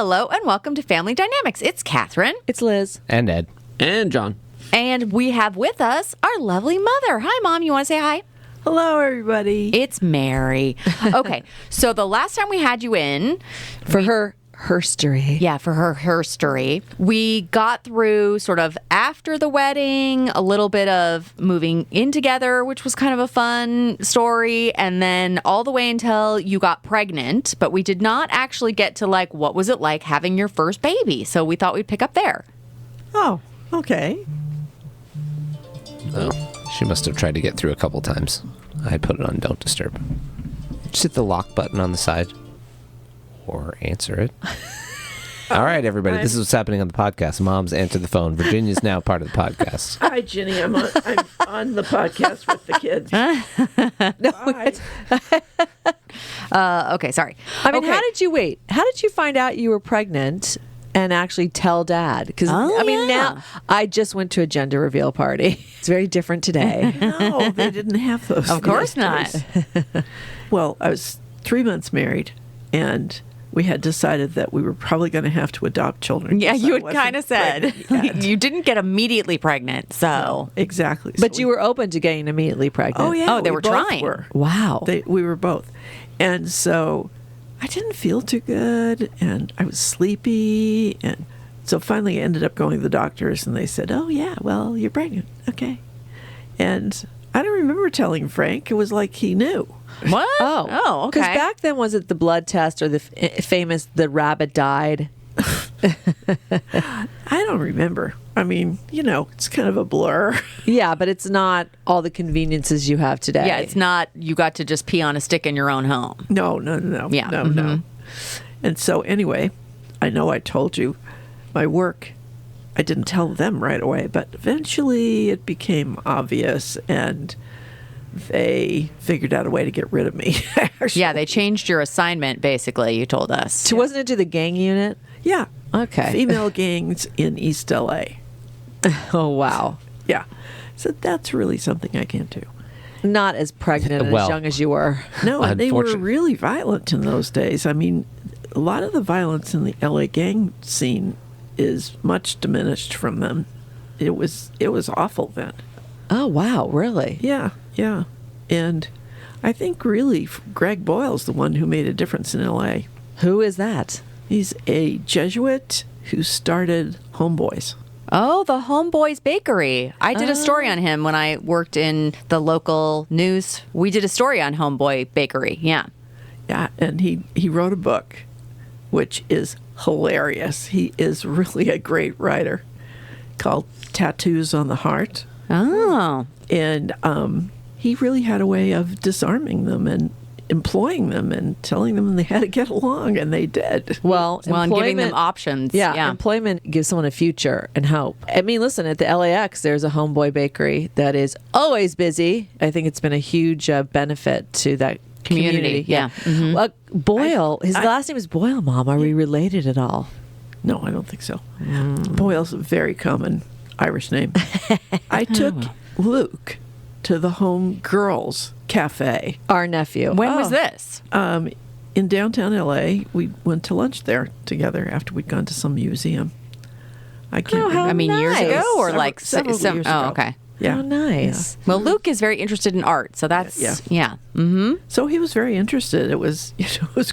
Hello and welcome to Family Dynamics. It's Katherine. It's Liz. And Ed. And John. And we have with us our lovely mother. Hi, Mom. You want to say hi? Hello, everybody. It's Mary. Okay, so the last time we had you in... For her HERstory. Yeah, for her HERstory. We got through sort of after the wedding, a little bit of moving in together, which was kind of a fun story, and then all the way until you got pregnant, but we did not actually get to, like, what was it like having your first baby, so we thought we'd pick up there. Oh, okay. Oh, she must have tried to get through a couple times. I put it on Don't Disturb. Just hit the lock button on the side. Or answer it. All right, everybody. This is what's happening on the podcast. Mom's answered the phone. Virginia's now part of the podcast. Hi, Jenny. I'm on the podcast with the kids. Okay, sorry. I mean, how did you wait? How did you find out you were pregnant and actually tell Dad? Because, now I just went to a gender reveal party. It's very different today. No, they didn't have those. Of course not. Well, I was 3 months married, and we had decided that we were probably going to have to adopt children. Yeah, you had I wasn't kind of said. pregnant yet. You didn't get immediately pregnant, so... No, exactly. But you were open to getting immediately pregnant. Oh, yeah. Oh, they we were both trying. were. Wow. We were both. And so I didn't feel too good, and I was sleepy, and so finally I ended up going to the doctors, and they said, oh, yeah, well, you're pregnant. Okay. And I don't remember telling Frank. It was like he knew. What? Oh, okay. Because back then, was it the blood test or the famous "the rabbit died"? I don't remember. I mean, it's kind of a blur. Yeah, but it's not all the conveniences you have today. Yeah, it's not you got to just pee on a stick in your own home. No. Yeah. No. And so anyway, I know I told you my work, I didn't tell them right away, but eventually it became obvious, and they figured out a way to get rid of me. Yeah, they changed your assignment, basically, you told us. Wasn't it to the gang unit? Yeah. Okay. Female gangs in East LA. Oh, wow. Yeah. So that's really something I can't do. Not as pregnant and as young as you were. No, and they were really violent in those days. I mean, a lot of the violence in the LA gang scene is much diminished from them. It was awful then. Oh, wow. Really? Yeah. And I think really Greg Boyle's the one who made a difference in LA. Who is that? He's a Jesuit who started Homeboys. Oh, the Homeboys Bakery. I did a story on him when I worked in the local news. We did a story on Homeboy Bakery. Yeah. Yeah, and he wrote a book, which is hilarious. He is really a great writer, called Tattoos on the Heart. Oh. And he really had a way of disarming them and employing them and telling them they had to get along, and they did. Well, and giving them options. Yeah, employment gives someone a future and hope. I mean, listen, at the LAX, there's a Homeboy Bakery that is always busy. I think it's been a huge benefit to that community. Yeah. Mm-hmm. Boyle, his last name is Boyle, Mom. Are we related at all? No, I don't think so. Boyle's a very common Irish name. I took Luke to the Home Girls Cafe. Our nephew. When was this? In downtown LA. We went to lunch there together after we'd gone to some museum. I can't remember. I mean, years nice. ago or Several- like several some? years Oh, ago. okay. Yeah. Oh, nice. Well, Luke is very interested in art, so that's yeah. Mm-hmm. So he was very interested. It was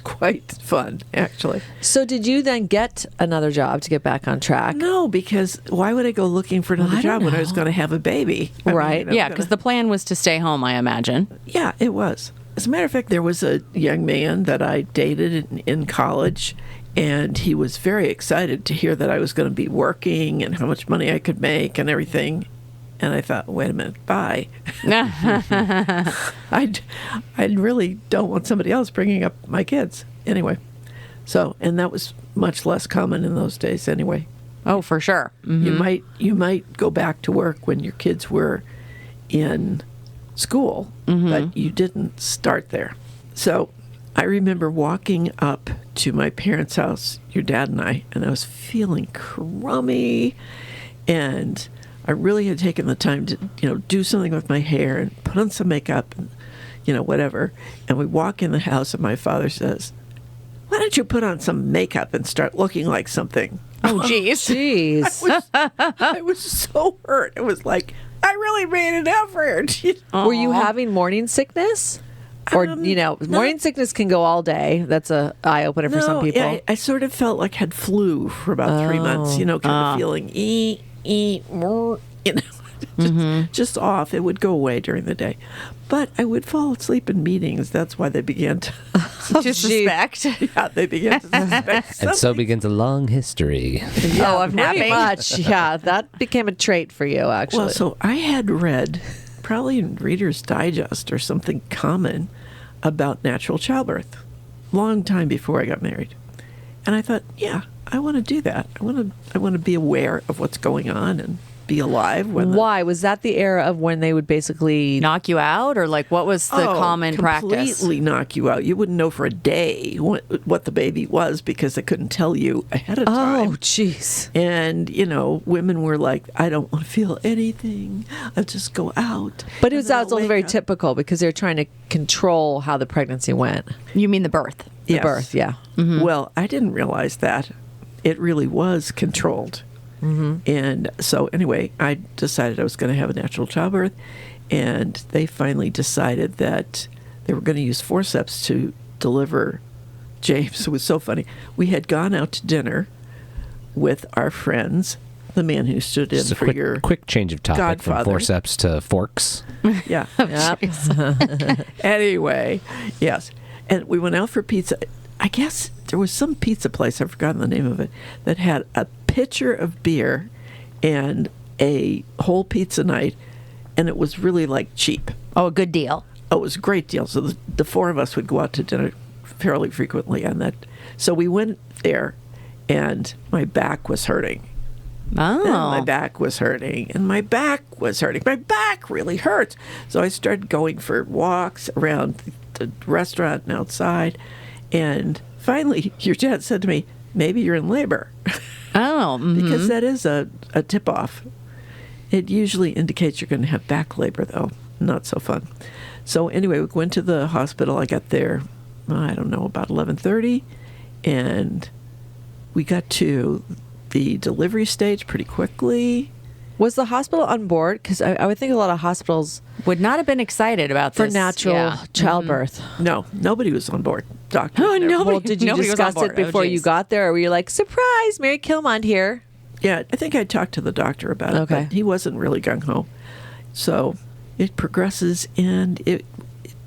quite fun, actually. So did you then get another job to get back on track? No, because why would I go looking for another I don't job when I was know. going to have a baby? I mean, Right. Yeah, because the plan was to stay home, I imagine. Yeah, it was. As a matter of fact, there was a young man that I dated in college, and he was very excited to hear that I was going to be working and how much money I could make and everything. And I thought, wait a minute, bye. I really don't want somebody else bringing up my kids. Anyway, so, and that was much less common in those days anyway. Oh, for sure. Mm-hmm. You might go back to work when your kids were in school, but you didn't start there. So I remember walking up to my parents' house, your dad and I was feeling crummy, and I really had taken the time to, do something with my hair and put on some makeup and, whatever. And we walk in the house and my father says, "Why don't don't you put on some makeup and start looking like something? Oh, geez. Jeez. I was so hurt. It was like, I really made an effort. Were you having morning sickness? Or, morning sickness can go all day. That's a eye opener for some people. I sort of felt like I had flu for about 3 months, kind of feeling just off. It would go away during the day. But I would fall asleep in meetings. That's why they began to suspect. Yeah, they began to suspect. And so begins a long history. Of napping. Pretty much. Yeah, that became a trait for you, actually. Well, so I had read, probably in Reader's Digest or something common, about natural childbirth, long time before I got married. And I thought, yeah, I want to do that. I want to be aware of what's going on and be alive. Why? Was that the era of when they would basically knock you out? Or like what was the common practice? Completely knock you out. You wouldn't know for a day what the baby was because they couldn't tell you ahead of time. Oh, jeez. And, women were like, I don't want to feel anything. I'll just go out. But that was also very typical because they're trying to control how the pregnancy went. You mean the birth? The birth, yeah. Mm-hmm. Well, I didn't realize that. It really was controlled. Mm-hmm. And so anyway, I decided I was going to have a natural childbirth, and they finally decided that they were going to use forceps to deliver James. It was so funny. We had gone out to dinner with our friends, the man who stood in for your quick change of topic godfather. From forceps to forks. Yeah. Anyway, yes. And we went out for pizza. I guess there was some pizza place, I've forgotten the name of it, that had a pitcher of beer and a whole pizza night, and it was really like cheap. Oh, a good deal. Oh, it was a great deal. So the four of us would go out to dinner fairly frequently on that. So we went there, and my back was hurting. Oh. And my back was hurting, and my back was hurting. My back really hurts. So I started going for walks around the restaurant and outside, and finally, your dad said to me, maybe you're in labor. Oh. Mm-hmm. Because that is a tip-off. It usually indicates you're going to have back labor, though. Not so fun. So anyway, we went to the hospital. I got there, I don't know, about 11:30, and we got to the delivery stage pretty quickly. Was the hospital on board? Because I would think a lot of hospitals would not have been excited about for this. natural childbirth. Mm-hmm. No, nobody was on board. Doctor. Oh, nobody. Well, did you discuss it before you got there, or were you like, surprise, Mary Killmond here? Yeah, I think I talked to the doctor about it, but he wasn't really gung-ho. So it progresses, and it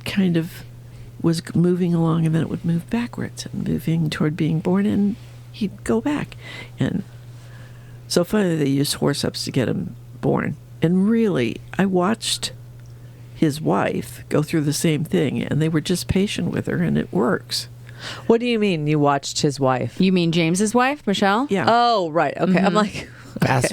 kind of was moving along, and then it would move backwards and moving toward being born, and he'd go back. And so finally they used forceps to get him born. And really, I watched his wife go through the same thing, and they were just patient with her, and it works. What do you mean you watched his wife? You mean James's wife, Michelle? Yeah. Oh, right. Okay. I'm like...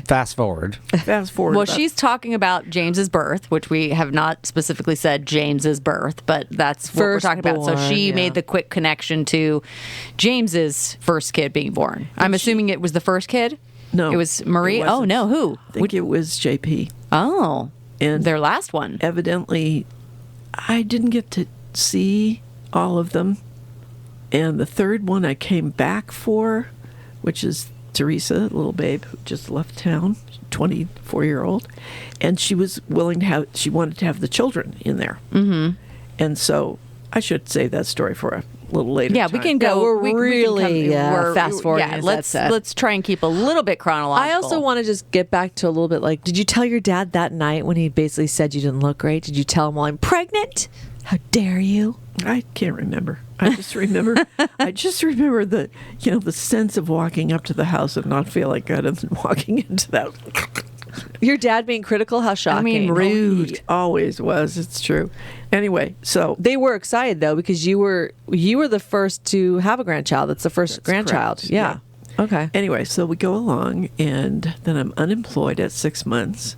Fast forward. Fast forward. Well, she's talking about James's birth, which we have not specifically said James's birth, but that's what we're talking about. So she made the quick connection to James's first kid being born. I'm assuming it was the first kid? No. It was Marie? Oh, no. Who? I think it was JP. Oh. And their last one. Evidently, I didn't get to see all of them. And the third one I came back for, which is Teresa, little babe who just left town, 24-year-old, and she was willing to have, she wanted to have the children in there. Mm-hmm. And so I should save that story for a little later time. We can go. We're really fast forwarding. Yeah, let's try and keep a little bit chronological. I also want to just get back to a little bit like, did you tell your dad that night when he basically said you didn't look great? Did you tell him, well, I'm pregnant? How dare you? I can't remember. I just remember the, the sense of walking up to the house and not feeling good and then walking into that. Your dad being critical? How shocking. I mean, rude. He always was. It's true. Anyway, so they were excited though because you were the first to have a grandchild. That's the first grandchild. Correct. Yeah. Okay. Anyway, so we go along, and then I'm unemployed at 6 months.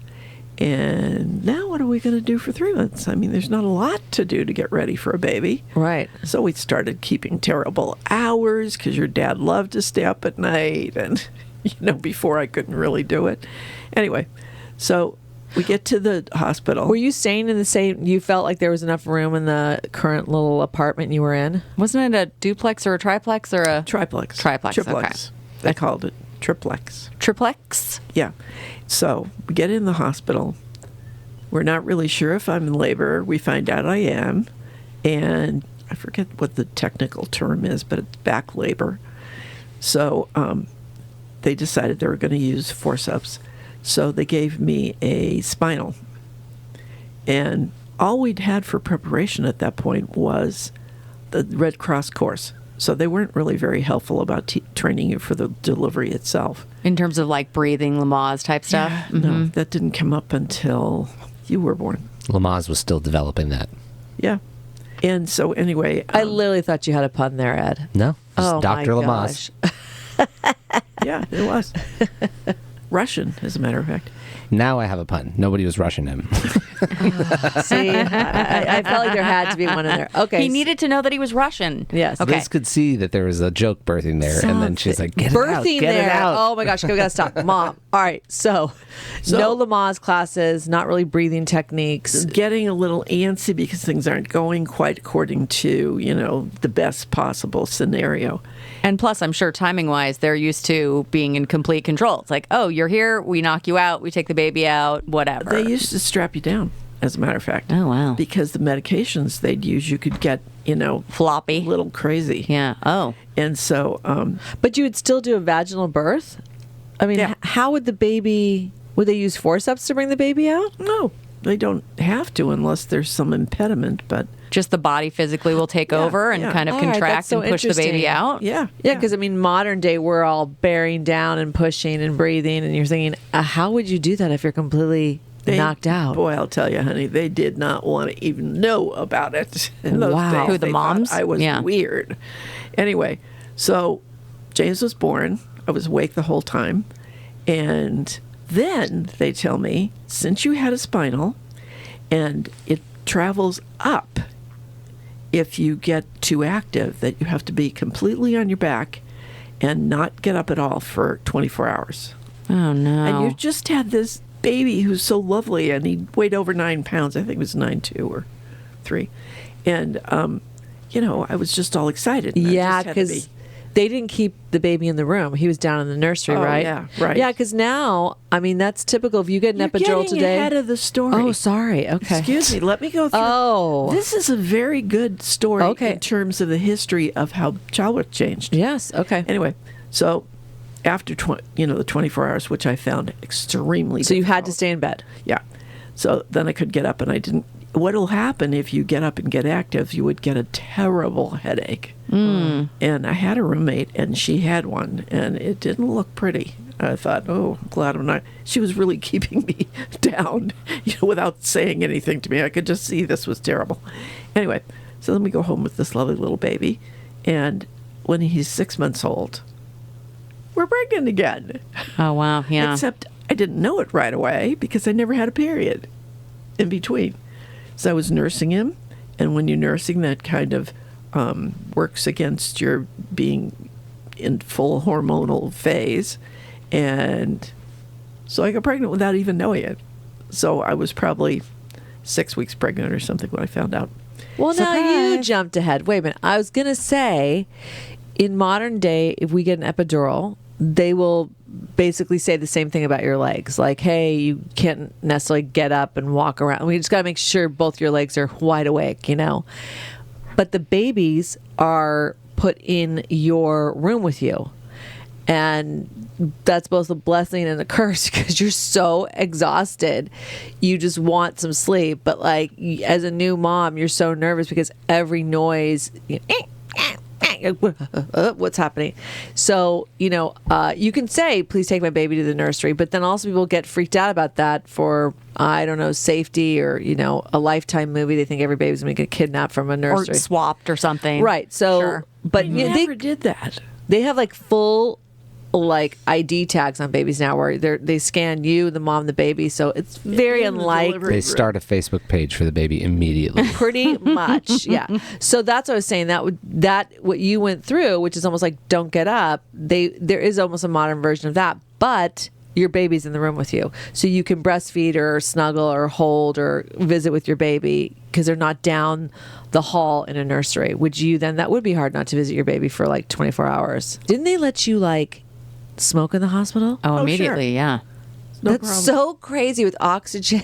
And now what are we going to do for 3 months? I mean, there's not a lot to do to get ready for a baby. Right. So we started keeping terrible hours because your dad loved to stay up at night and, before I couldn't really do it. Anyway, so We get to the hospital. Were you staying in the same? You felt like there was enough room in the current little apartment you were in? Wasn't it a duplex or a triplex or a Triplex. Triplex, Triplex. They called it triplex. triplex? Yeah. So we get in the hospital. We're not really sure if I'm in labor. We find out I am. And I forget what the technical term is, but it's back labor. So they decided they were going to use forceps. So they gave me a spinal. And all we'd had for preparation at that point was the Red Cross course. So they weren't really very helpful about training you for the delivery itself. In terms of like breathing, Lamaze type stuff? Yeah, no, that didn't come up until you were born. Lamaze was still developing that. Yeah. And so anyway. I literally thought you had a pun there, Ed. No, just Oh, Dr. my Lamaze. gosh. Yeah, it was. Russian, as a matter of fact. Now I have a pun. Nobody was rushing him. See, I felt like there had to be one in there. Okay. He needed to know that he was Russian. Yes. Okay. Liz could see that there was a joke birthing there, and then she's like, "Get it out, birthing get there. it out." Oh my gosh, we gotta stop, Mom. All right, so no Lamaze classes, not really breathing techniques. Getting a little antsy because things aren't going quite according to, the best possible scenario. And plus, I'm sure timing-wise, they're used to being in complete control. It's like, oh, you're here, we knock you out, we take the baby out, whatever. They used to strap you down, as a matter of fact. Oh, wow. Because the medications they'd use, you could get, Floppy. a little crazy. Yeah. Oh. And so, But you would still do a vaginal birth? I mean, Yeah. how would they use forceps to bring the baby out? no, they don't have to unless there's some impediment, but Just the body physically will take over and yeah. kind of All right, contract that's so and push the baby interesting. out. yeah. Yeah, because I mean, modern day, we're all bearing down and pushing and breathing, and you're thinking, how would you do that if you're completely knocked out? Boy, I'll tell you, honey, they did not want to even know about it in those Wow. days. Who, the They thought moms? I was Yeah. weird. Anyway, so James was born. I was awake the whole time. And then they tell me, since you had a spinal and it travels up if you get too active, that you have to be completely on your back and not get up at all for 24 hours. Oh, no. And you just had this baby who's so lovely, and he weighed over 9 pounds. I think it was 9.2 or 3. And, I was just all excited. And I Yeah, just had to because be- they didn't keep the baby in the room. He was down in the nursery, Oh, right? yeah, right. Yeah, because now, I mean, that's typical. If you get an You're epidural getting today. ahead of the story. Oh, sorry. Okay. Excuse me. Let me go through. Oh. This is a very good story Okay. in terms of the history of how childbirth changed. Yes. Okay. Anyway, so after the 24 hours, which I found extremely So you had to difficult. stay in bed. Yeah. So then I could get up, and I didn't. What'll happen if you get up and get active, you would get a terrible headache. And I had a roommate, and she had one, and it didn't look pretty. I thought, oh, I'm glad I'm not. She was really keeping me down, without saying anything to me. I could just see this was terrible. Anyway, so then we go home with this lovely little baby, and when he's 6 months old, we're pregnant again. Oh, wow. Yeah. Except I didn't know it right away because I never had a period in between. So I was nursing him, and when you're nursing, that kind of works against your being in full hormonal phase. And so I got pregnant without even knowing it. So I was probably 6 weeks pregnant or something when I found out. Well, now you Surprise. jumped ahead. Wait a minute. I was going to say, in modern day, if we get an epidural, they will basically say the same thing about your legs. Like, hey, you can't necessarily get up and walk around. We just got to make sure both your legs are wide awake, But the babies are put in your room with you. And that's both a blessing and a curse because you're so exhausted. You just want some sleep. But like as a new mom, you're so nervous because every noise, what's happening? So, you can say, please take my baby to the nursery. But then also people get freaked out about that for, I don't know, safety or, a Lifetime movie. They think every baby's going to get kidnapped from a Or nursery. swapped or something. Right. So, Sure. but I yeah, never did that. they have like full ID tags on babies now where they scan you, the mom, the baby. So it's very In the unlikely. delivery They start a Facebook page for the baby immediately. Pretty much, yeah. So that's what I was saying. That what you went through, which is almost like don't get up. There is almost a modern version of that, but your baby's in the room with you. So you can breastfeed or snuggle or hold or visit with your baby because they're not down the hall in a nursery. Would you then, that would be hard not to visit your baby for like 24 hours. Didn't they let you like smoke in the hospital? Oh, Oh, immediately, sure. yeah. No That's problem. so crazy with oxygen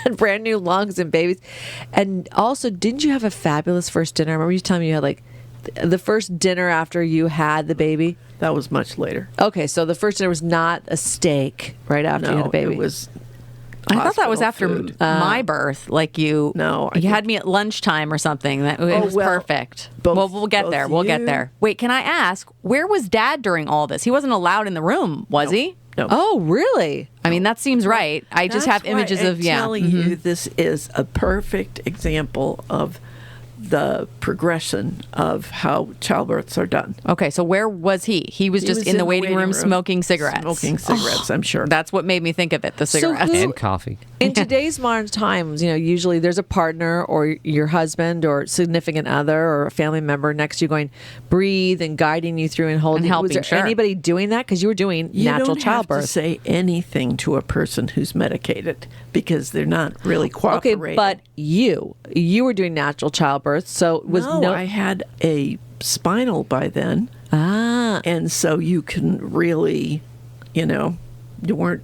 and brand new lungs and babies. And also, didn't you have a fabulous first dinner? I remember you telling me you had like the first dinner after you had the baby. That was much later. Okay, so the first dinner was not a steak right after you had a baby. It was. I thought that was after hospital food. my birth. Like you, No, I you had think- me at lunchtime or something. That it Oh, was well, perfect. both- Well, we'll get both there. We'll get you- there. Wait, can I ask, where was Dad during all this? He wasn't allowed in the room, was he? No. Oh, really? I mean, that seems right. I just have That's why images I'm of telling you, this is a perfect example of the progression of how childbirths are done. Okay, so where was he? He was just in the waiting room smoking cigarettes. Smoking cigarettes, I'm sure. That's what made me think of it. The cigarettes. who- And coffee. In today's modern times, usually there's a partner or your husband or significant other or a family member next to you going, breathe and guiding you through and holding. And helping, Was there sure. anybody doing that? Because you were doing You natural don't have childbirth. to say anything to a person who's medicated because they're not really Okay, cooperating. but you were doing natural childbirth, so it was no, I had a spinal by then, and so you can really, you weren't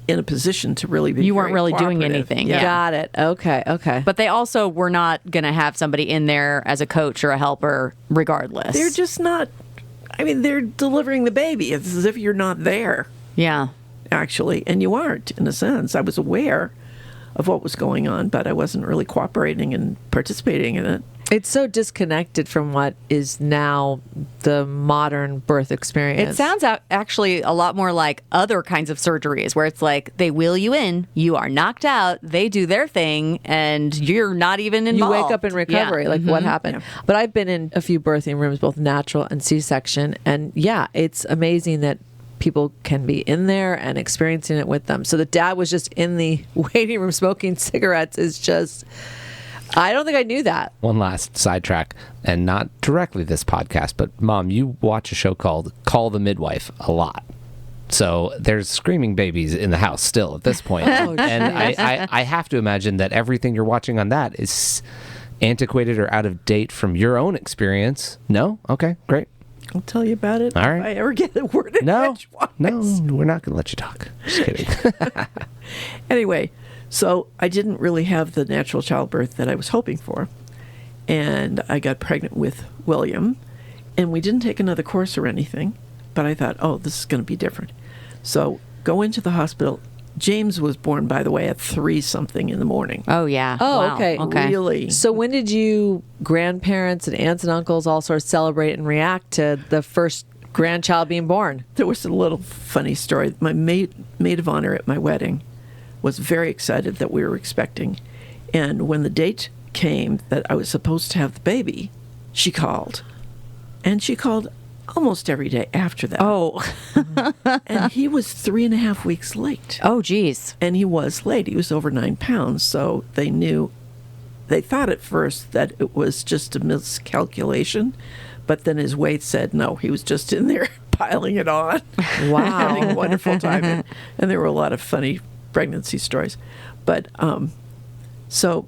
in a position to really be. You weren't very really doing cooperative. anything, Yeah. Got it. Okay. But they also were not going to have somebody in there as a coach or a helper regardless. They're just not. I mean, they're delivering the baby. It's as if you're not there, Yeah. actually, and you aren't. In a sense, I was aware of what was going on, but I wasn't really cooperating and participating in it. It's so disconnected from what is now the modern birth experience. It sounds actually a lot more like other kinds of surgeries where it's like they wheel you in, you are knocked out, they do their thing, and you're not even you involved. wake up in recovery. Yeah. Like what happened? Yeah. But I've been in a few birthing rooms, both natural and C-section, and yeah, it's amazing that people can be in there and experiencing it with them. So the dad was just in the waiting room smoking cigarettes is just. I don't think I knew that. One last sidetrack, and not directly this podcast, but Mom, you watch a show called Call the Midwife a lot. So there's screaming babies in the house still at this point. And I have to imagine that everything you're watching on that is antiquated or out of date from your own experience. No? Okay, great. I'll tell you about it. All right. If I ever get a word in No, edgewise. no, we're not going to let you talk. Just kidding. Anyway, so I didn't really have the natural childbirth that I was hoping for. And I got pregnant with William. And we didn't take another course or anything. But I thought, oh, this is going to be different. So go into the hospital. James was born, by the way, at 3-something in the morning. Oh, yeah. Oh, Wow. okay. Really? So when did you grandparents and aunts and uncles all sort of celebrate and react to the first grandchild being born? There was a little funny story. My maid of honor at my wedding was very excited that we were expecting. And when the date came that I was supposed to have the baby, she called. And she called almost every day after that. Oh. And he was 3.5 weeks late. Oh, geez. And he was late. He was over 9 pounds. So they thought at first that it was just a miscalculation. But then his weight said no. He was just in there piling it on. Wow. Having a wonderful time. And there were a lot of funny pregnancy stories. But so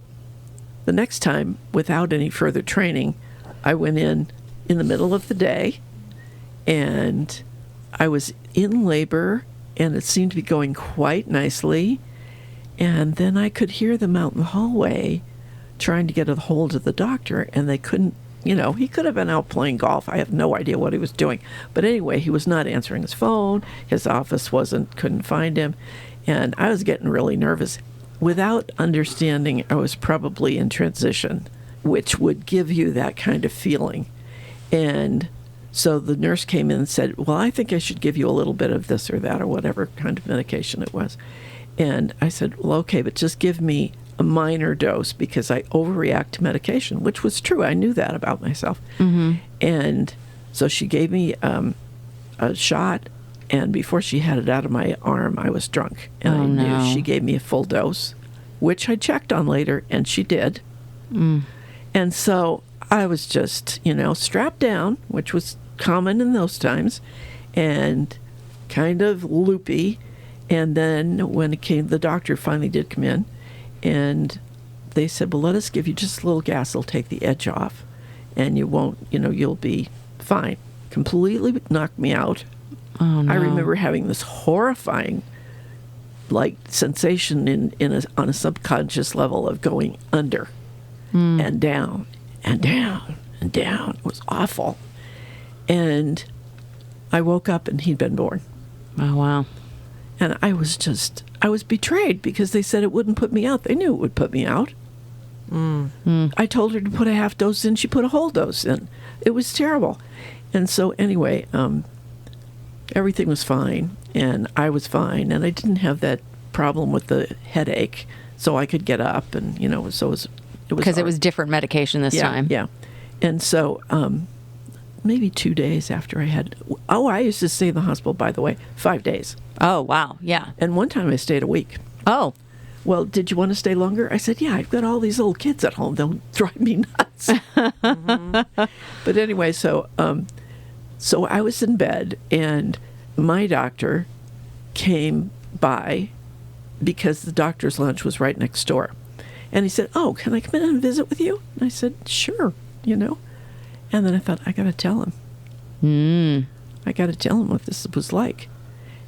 the next time, without any further training, I went in the middle of the day, and I was in labor, and it seemed to be going quite nicely. And then I could hear them out in the hallway trying to get a hold of the doctor, and they couldn't. He could have been out playing golf. I have no idea what he was doing. But anyway, he was not answering his phone. His office couldn't find him. And I was getting really nervous. Without understanding, I was probably in transition, which would give you that kind of feeling. And so the nurse came in and said, well, I think I should give you a little bit of this or that or whatever kind of medication it was. And I said, well, okay, but just give me a minor dose because I overreact to medication, which was true. I knew that about myself. Mm-hmm. And so she gave me a shot, and before she had it out of my arm, I was drunk. And I knew she gave me a full dose, which I checked on later, and she did. Mm. And so I was just, strapped down, which was common in those times, and kind of loopy. And then when it came, the doctor finally did come in, and they said, well, let us give you just a little gas. It'll take the edge off, and you won't, you'll be fine. Completely knocked me out. Oh, no. I remember having this horrifying, sensation on a subconscious level of going under and down and down and down. It was awful. And I woke up and he'd been born. Oh, wow. And I was betrayed because they said it wouldn't put me out. They knew it would put me out. I told her to put a half dose in. She put a whole dose in. It was terrible. And so anyway, everything was fine, and I was fine, and I didn't have that problem with the headache, so I could get up, and so it was Because it was different medication this time. Yeah, and so maybe 2 days after I had. Oh, I used to stay in the hospital, by the way, 5 days. Oh, wow. Yeah. And one time I stayed a week. Oh. Well, did you want to stay longer? I said, yeah, I've got all these little kids at home. They'll drive me nuts. But anyway, so I was in bed, and my doctor came by because the doctor's lunch was right next door. And he said, oh, can I come in and visit with you? And I said, sure, And then I thought, I got to tell him. I got to tell him what this was like.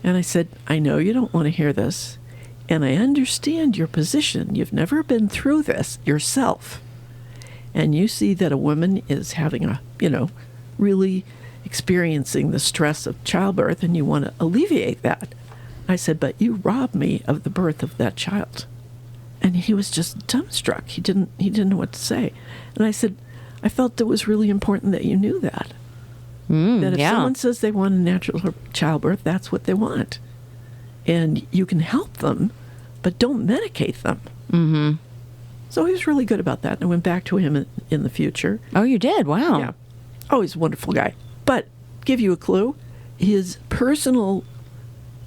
And I said, I know you don't want to hear this. And I understand your position. You've never been through this yourself. And you see that a woman is having really experiencing the stress of childbirth, and you want to alleviate that. I said, but you robbed me of the birth of that child. And he was just dumbstruck. He didn't know what to say. And I said, I felt it was really important that you knew that. That if someone says they want a natural childbirth, that's what they want. And you can help them, but don't medicate them. Mm-hmm. So he was really good about that. And I went back to him in the future. Oh, you did? Wow. Yeah. Oh, he's a wonderful guy. But give you a clue, his personal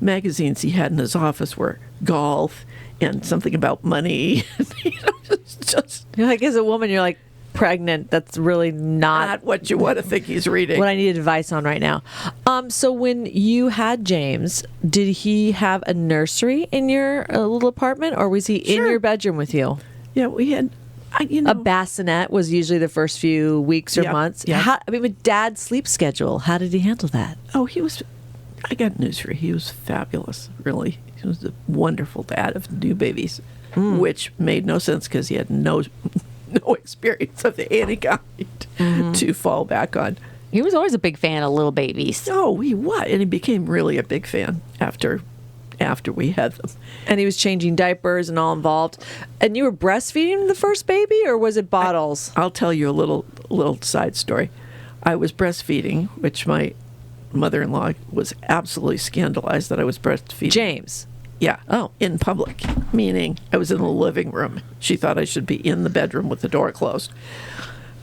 magazines he had in his office were golf and something about money. It's just You're like, as a woman, you're like, pregnant. That's really not what you want to think he's reading. what I need advice on right now. So when you had James, did he have a nursery in your little apartment, or was he in Sure. your bedroom with you? Yeah, we had, A bassinet was usually the first few weeks or Yep, months. yep. With Dad's sleep schedule, how did he handle that? Oh, I got news for you. He was fabulous, really. He was a wonderful dad of new babies, which made no sense because he had no experience of any kind to fall back on. He was always a big fan of little babies. Oh, he was. And he became really a big fan after we had them. And he was changing diapers and all involved. And you were breastfeeding the first baby, or was it bottles? I'll tell you a little side story. I was breastfeeding, which my mother-in-law was absolutely scandalized that I was breastfeeding. James. Yeah. Oh. In public, meaning I was in the living room. She thought I should be in the bedroom with the door closed.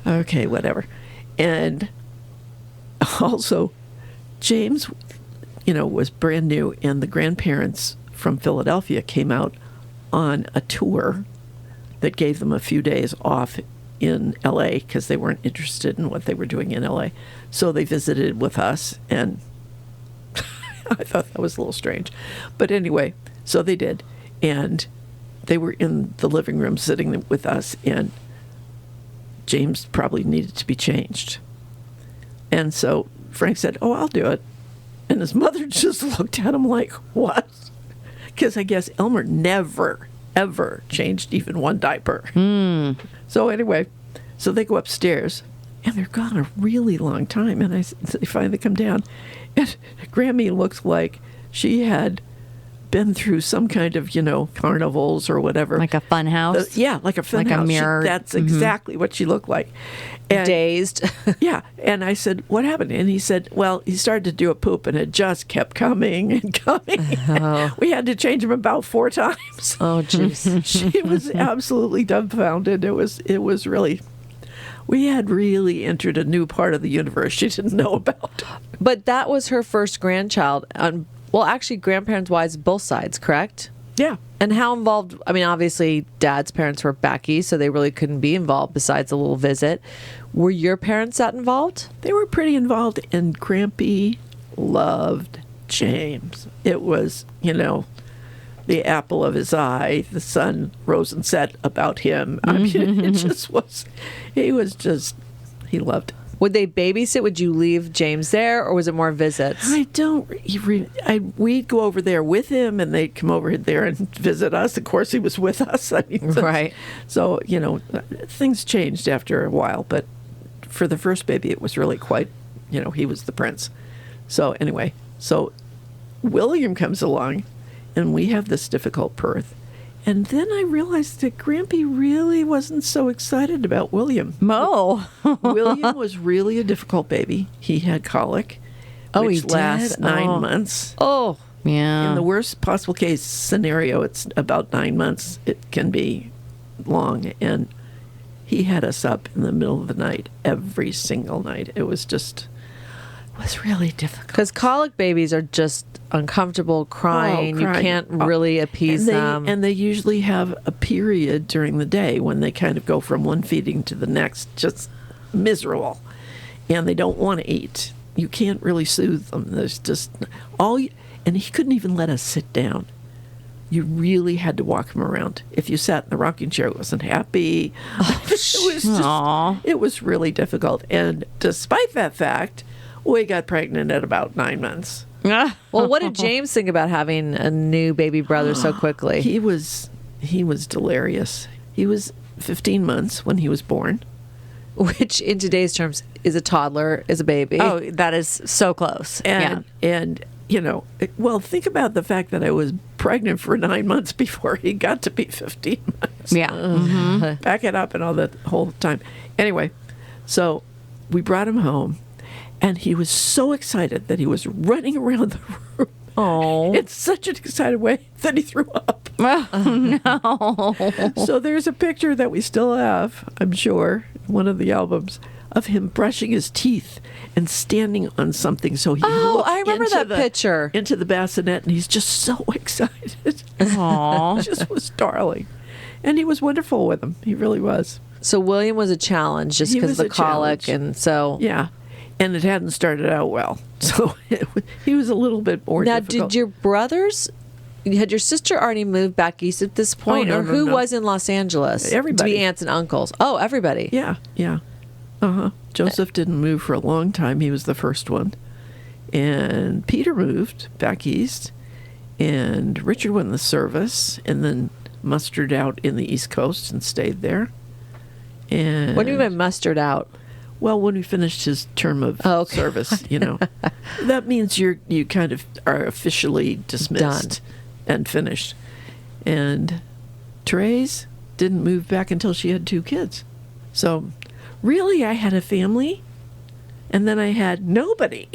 Okay, whatever. And also, James, was brand new, and the grandparents from Philadelphia came out on a tour that gave them a few days off in L.A. because they weren't interested in what they were doing in L.A. So they visited with us, and I thought that was a little strange. But anyway, so they did. And they were in the living room sitting with us, and James probably needed to be changed. And so Frank said, oh, I'll do it. And his mother just looked at him like, what? Because I guess Elmer never, ever changed even one diaper. So anyway, so they go upstairs, and they're gone a really long time. And they finally come down, and Grammy looks like she had been through some kind of, carnivals or whatever. Like a fun house? Yeah, like a fun Like a house. mirror. That's exactly what she looked like. And, Dazed. yeah. And I said, what happened? And he said, well, he started to do a poop, and it just kept coming and coming. Oh. We had to change him about 4 times. Oh, jeez. She was absolutely dumbfounded. It was really, we had really entered a new part of the universe she didn't know about. But that was her first grandchild. Well, actually, grandparents-wise, both sides, correct? Yeah. And how involved? I mean, obviously, Dad's parents were back east, so they really couldn't be involved besides a little visit. Were your parents that involved? They were pretty involved, and Grampy loved James. It was, the apple of his eye. The sun rose and set about him. I mean, it just was, he loved it. Would they babysit? Would you leave James there, or was it more visits? We'd go over there with him, and they'd come over there and visit us. Of course, he was with us. I mean, Right. So, things changed after a while. But for the first baby, it was really quite, he was the prince. So anyway, William comes along, and we have this difficult birth. And then I realized that Grampy really wasn't so excited about William. Mo. William was really a difficult baby. He had colic, which lasts 9 months. Oh, Yeah. In the worst possible case scenario, it's about 9 months. It can be long. And he had us up in the middle of the night every single night. It was really difficult. because colic babies are just uncomfortable, crying. Crying. You can't really appease them. And they usually have a period during the day when they kind of go from one feeding to the next, just miserable. And they don't want to eat. You can't really soothe them. There's just and he couldn't even let us sit down. You really had to walk him around. If you sat in the rocking chair, he wasn't happy. It was really difficult. And despite that fact, we got pregnant at about 9 months. Well, what did James think about having a new baby brother so quickly? He was delirious. He was 15 months when he was born. Which, in today's terms, is a toddler, is a baby. Oh, that is so close. And think about the fact that I was pregnant for 9 months before he got to be 15 months. Yeah. Mm-hmm. Back it up and all that whole time. Anyway, so we brought him home, and he was so excited that he was running around the room. Oh. In such an excited way that he threw up. Oh, no. So there's a picture that we still have, I'm sure, one of the albums, of him brushing his teeth and standing on something. So he looked I remember that picture. into the bassinet, and he's just so excited. Aw. Just was darling. And he was wonderful with him. He really was. So William was a challenge just He because was of the a colic. challenge. And so... Yeah. And it hadn't started out well. So he was a little bit more Now, difficult. did your brothers... Had your sister already moved back east at this point? no, or no, who no. was in Los Angeles? Everybody. To be aunts and uncles. Oh, everybody. Yeah. Uh-huh. Joseph didn't move for a long time. He was the first one. And Peter moved back east. And Richard went in the service and then mustered out in the East Coast and stayed there. And When do you mean mustered out? well, when we finished his term of service, that means you kind of are officially dismissed and finished. And Therese didn't move back until she had 2 kids. So really, I had a family, and then I had nobody.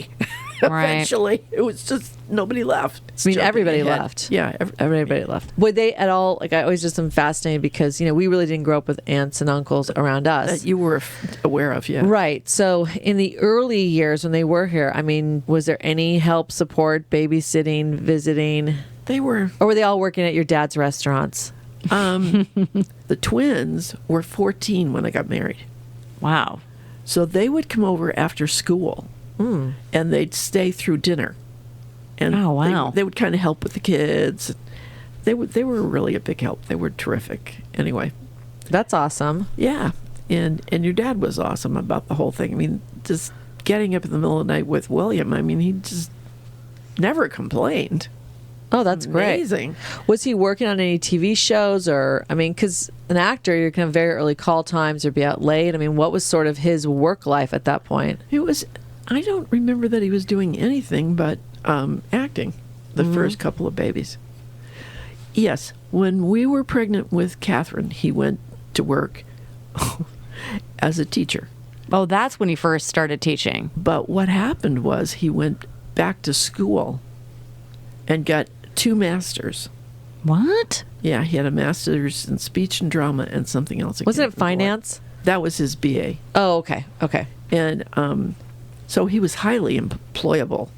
Right. Eventually, it was just nobody left. I mean, everybody left. Yeah, Everybody left. Would they at all, I always just am fascinated because, we really didn't grow up with aunts and uncles around us. that you were aware of, yeah. Right. So in the early years when they were here, was there any help, support, babysitting, visiting? They were. Or were they all working at your dad's restaurants? The twins were 14 when I got married. Wow. So they would come over after school, and they'd stay through dinner. And Oh, wow. they would kind of help with the kids. They were really a big help. They were terrific. Anyway, That's awesome. yeah. And your dad was awesome about the whole thing. Just getting up in the middle of the night with William, he just never complained. Oh, that's great. Amazing. Was he working on any TV shows or, because an actor, you're kind of very early call times or be out late. What was sort of his work life at that point? I don't remember that he was doing anything but acting the first couple of babies. Yes, when we were pregnant with Katherine, he went to work as a teacher. Oh, that's when he first started teaching. But what happened was he went back to school and got 2 masters. What? Yeah, he had a master's in speech and drama and something else. I Wasn't can't it remember what. finance? That was his BA. Oh, okay. Okay. And so he was highly employable,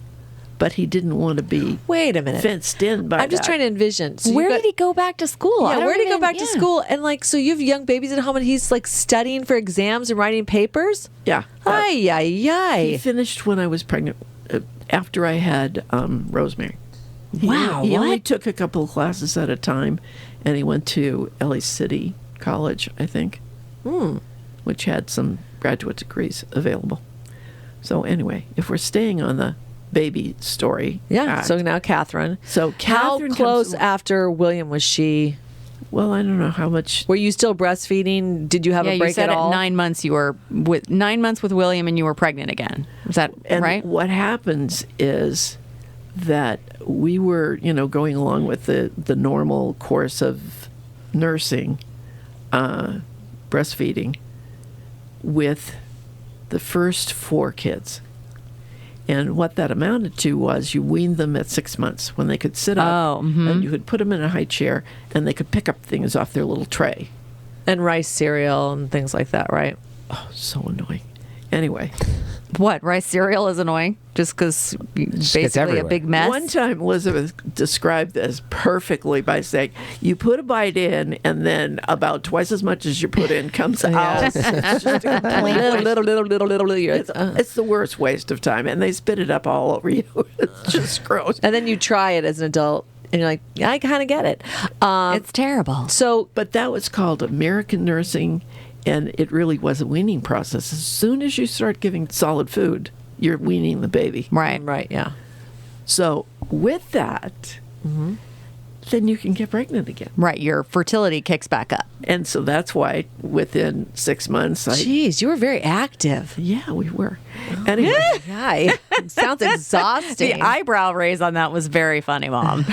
but he didn't want to be Wait a minute. fenced in by I'm just that. trying to envision. So Where did he go back to school? I Yeah, don't where did he go even- back to yeah. school? And so you have young babies at home and he's studying for exams and writing papers? Yeah. Ay, ay, He ay. finished when I was pregnant. after I had Rosemary. Wow, He only what? took a couple of classes at a time, and he went to LA City College, I think, which had some graduate degrees available. So anyway, if we're staying on the baby story. Yeah. So now Katherine. So How Katherine close comes- after William was she? Well, I don't know how much. Were you still breastfeeding? Did you have Yeah, a break you said at all? at 9 months you were with 9 months with William and you were pregnant again. Is that And right? what happens is that we were, going along with the normal course of nursing, breastfeeding, with the first 4 kids. And what that amounted to was you weaned them at 6 months when they could sit up, Oh, mhm. and you could put them in a high chair, and they could pick up things off their little tray. And rice cereal and things like that, right? Oh, so annoying. Anyway, What, rice cereal is annoying? Just because basically a everywhere. big mess? one time Elizabeth described this perfectly by saying, you put a bite in, and then about twice as much as you put in comes out. It's just a complete waste. It's the worst waste of time, and they spit it up all over you. It's just gross. And then you try it as an adult, and you're like, yeah, I kind of get it. It's terrible. So But that was called American nursing, and it really was a weaning process. As soon as you start giving solid food, you're weaning the baby. Right. right, yeah. So with that, then you can get pregnant again. Right. Your fertility kicks back up. And so that's why within 6 months, Jeez, you were very active. yeah, we were. Anyway, Yeah, it sounds exhausting. The eyebrow raise on that was very funny, Mom.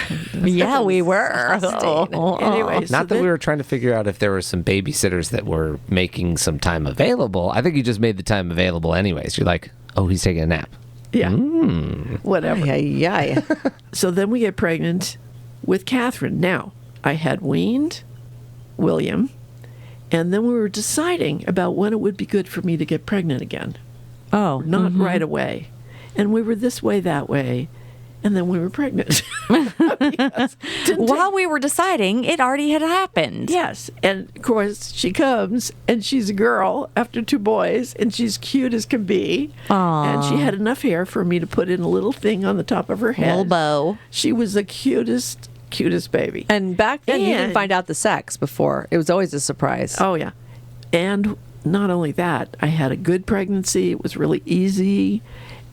Yeah, we were. anyway, so Not that then- we were trying to figure out if there were some babysitters that were making some time available. I think you just made the time available anyways. You're like, oh, he's taking a nap. yeah, whatever. Yeah. So then we get pregnant with Katherine. Now, I had weaned William, and then we were deciding about when it would be good for me to get pregnant again. Oh, Not right away. And we were this way, that way, and then we were pregnant. Because- while we were deciding, it already had happened. Yes. And of course, she comes and she's a girl after 2 boys, and she's cute as can be. Aw. And she had enough hair for me to put in a little thing on the top of her head. Little bow. She was the cutest baby. And back then, you didn't And- find out the sex before. It was always a surprise. Oh, yeah. And not only that, I had a good pregnancy. It was really easy.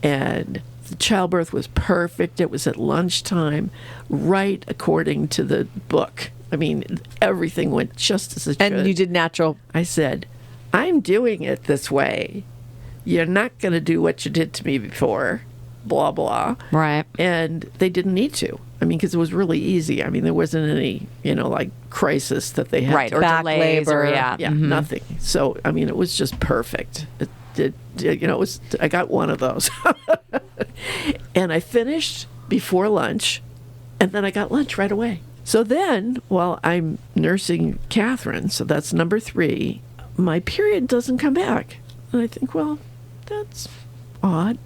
And the childbirth was perfect. It was at lunchtime, right according to the book. I mean, everything went just as it should. And you did natural. I said, I'm doing it this way. You're not going to do what you did to me before, blah, blah. Right. And they didn't need to. I mean, because it was really easy. I mean, there wasn't any, like crisis that they had Right. to Or Back delays or labor. yeah. yeah, Mhm. nothing. So, I mean, it was just perfect. It was, I got one of those. And I finished before lunch, and then I got lunch right away. So then, while I'm nursing Katherine, so that's number 3, my period doesn't come back. And I think, well, that's odd.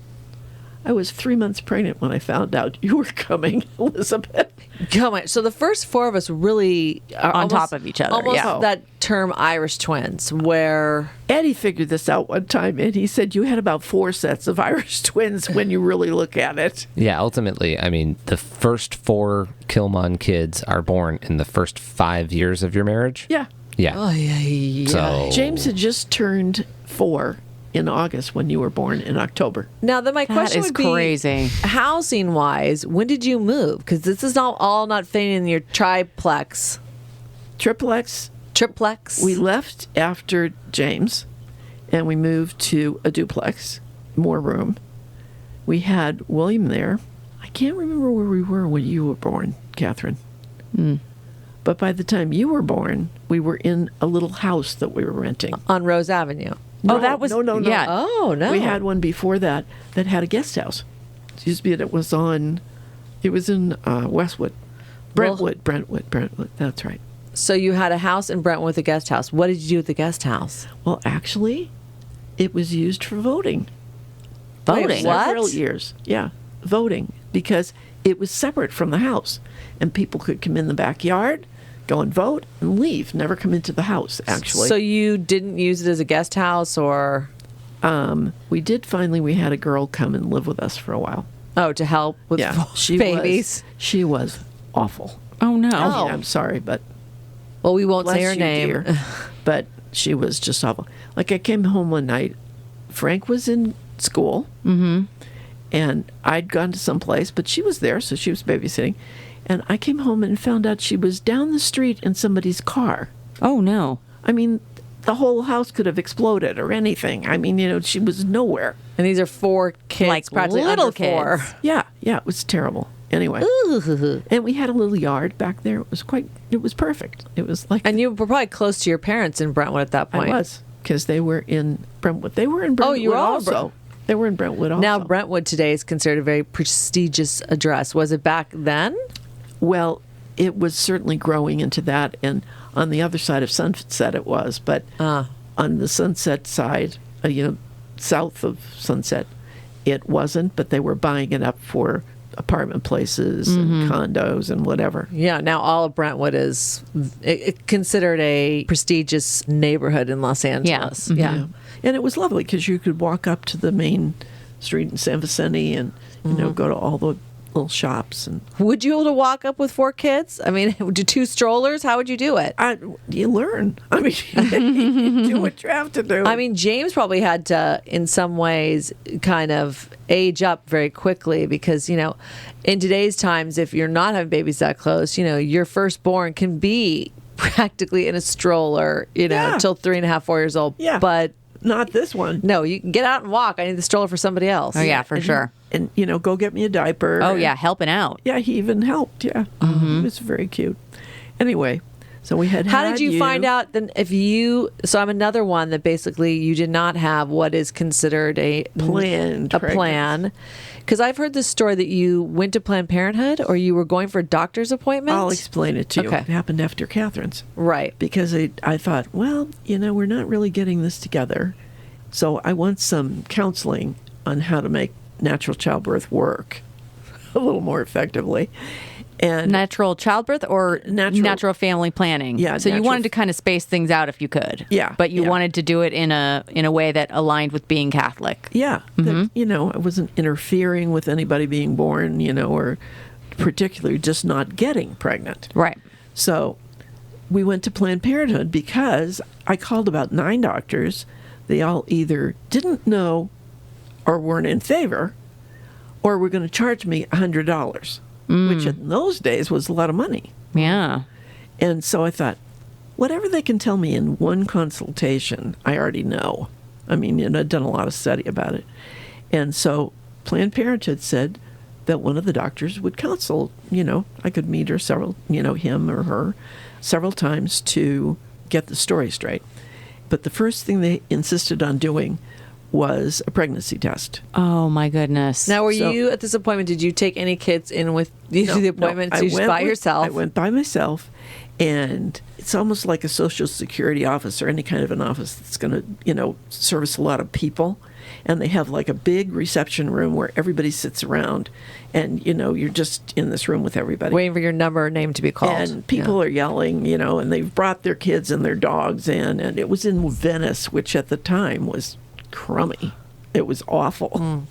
I was 3 months pregnant when I found out you were coming, Elizabeth. Come on. So the first 4 of us really are On almost- top of each other, Almost yeah. that term Irish twins, where Eddie figured this out one time, and he said you had about 4 sets of Irish twins when you really look at it. Yeah, ultimately, I mean, the first 4 Killmond kids are born in the first 5 years of your marriage. Yeah. Yeah. oh yeah. So James had just turned 4 in August when you were born in October. Now then, my question is would be, crazy. housing wise, when did you move? Because this is all not fitting in your triplex, Triplex, triplex. we left after James, and we moved to a duplex, more room. We had William there. I can't remember where we were when you were born, Katherine. But by the time you were born, we were in a little house that we were renting. on Rose Avenue. Oh, that was no. yeah. Oh no, We had one before that had a guest house. Excuse me, it was in Westwood. Brentwood. That's right. So you had a house in Brentwood with a guest house. What did you do with the guest house? Well, actually, it was used for voting. Voting? Several What? years. Yeah, voting, because it was separate from the house, and people could come in the backyard, go and vote, and leave. Never come into the house. Actually, So you didn't use it as a guest house, or we did finally. We had a girl come and live with us for a while. Oh, to help with babies. She was awful. Oh no. I mean, I'm sorry, but Well, we won't bless say her you, name. dear. But she was just awful. Like, I came home one night. Frank was in school, and I'd gone to some place, but she was there, so she was babysitting. And I came home and found out she was down the street in somebody's car. Oh no. I mean, the whole house could have exploded or anything. I mean, she was nowhere. And these are 4 kids, Like practically little under 4. kids. Yeah, it was terrible. Anyway, and we had a little yard back there. It was perfect. It was like, And you were probably close to your parents in Brentwood at that point. I was, because they were in Brentwood. They were in Brentwood you were all in also. They were in Brentwood also. Now, Brentwood today is considered a very prestigious address. Was it back then? Well, it was certainly growing into that, and on the other side of Sunset it was, but on the Sunset side, south of Sunset, it wasn't, but they were buying it up for apartment places and condos and whatever. Yeah, now all of Brentwood is considered a prestigious neighborhood in Los Angeles. Yeah. And it was lovely because you could walk up to the main street in San Vicente and, go to all the little shops. And Would you be able to walk up with 4 kids? I mean, do 2 strollers? How would you do it? You learn. I mean, you do what you have to do. I mean, James probably had to, in some ways, kind of age up very quickly because, in today's times, if you're not having babies that close, your firstborn can be practically in a stroller, until 3.5, 4 years old. Yeah. But not this one. no, you can get out and walk. I need the stroller for somebody else. Oh yeah, for sure. And, go get me a diaper. Oh and- yeah, helping out. Yeah, he even helped. Yeah. He was very cute. Anyway, so we had. How did you find out then so I'm another one that basically you did not have what is considered a Planned pregnancy. plan. Because I've heard this story that you went to Planned Parenthood or you were going for a doctor's appointment. I'll explain it to you. Okay. It happened after Catherine's. Right. Because I thought, well, we're not really getting this together. So I want some counseling on how to make natural childbirth work a little more effectively. And Natural childbirth or natural family planning? Yeah, So you natural wanted to kind of space things out if you could. Yeah, But you yeah. wanted to do it in a way that aligned with being Catholic. yeah, that, I wasn't interfering with anybody being born, or particularly just not getting pregnant. Right. So we went to Planned Parenthood because I called about 9 doctors. They all either didn't know or weren't in favor or were going to charge me $100, which in those days was a lot of money. Yeah. And so I thought, whatever they can tell me in one consultation, I already know. I mean, I'd done a lot of study about it. And so Planned Parenthood said that one of the doctors would counsel, I could meet her him or her several times to get the story straight. But the first thing they insisted on doing was a pregnancy test. Oh my goodness. Now, were So- you at this appointment? Did you take any kids in with you to the appointment? No, So you just by yourself? I went by myself, and it's almost like a Social Security office or any kind of an office that's going to, service a lot of people. And they have like a big reception room where everybody sits around, and you're just in this room with everybody. Waiting for your number or name to be called. And people are yelling, and they've brought their kids and their dogs in, and it was in Venice, which at the time was crummy. It was awful.